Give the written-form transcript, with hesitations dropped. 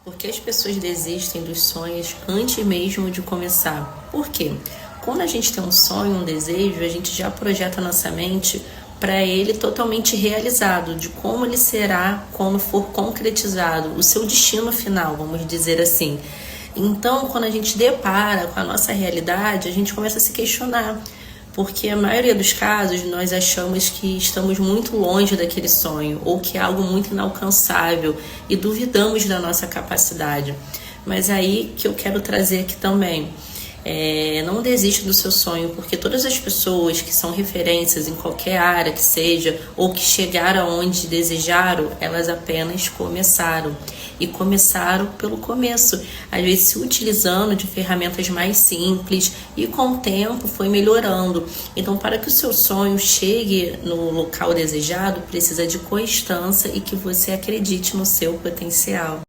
Porque as pessoas desistem dos sonhos antes mesmo de começar. Por quê? Quando a gente tem um sonho, um desejo, a gente já projeta nossa mente para ele totalmente realizado, de como ele será quando for concretizado, o seu destino final, vamos dizer assim. Então, quando a gente depara com a nossa realidade, a gente começa a se questionar, porque a maioria dos casos nós achamos que estamos muito longe daquele sonho ou que é algo muito inalcançável e duvidamos da nossa capacidade. Mas aí que eu quero trazer aqui também, não desista do seu sonho, porque todas as pessoas que são referências em qualquer área que seja, ou que chegaram aonde desejaram, elas apenas começaram. E começaram pelo começo, às vezes se utilizando de ferramentas mais simples, e com o tempo foi melhorando. Então, para que o seu sonho chegue no local desejado, precisa de constância e que você acredite no seu potencial.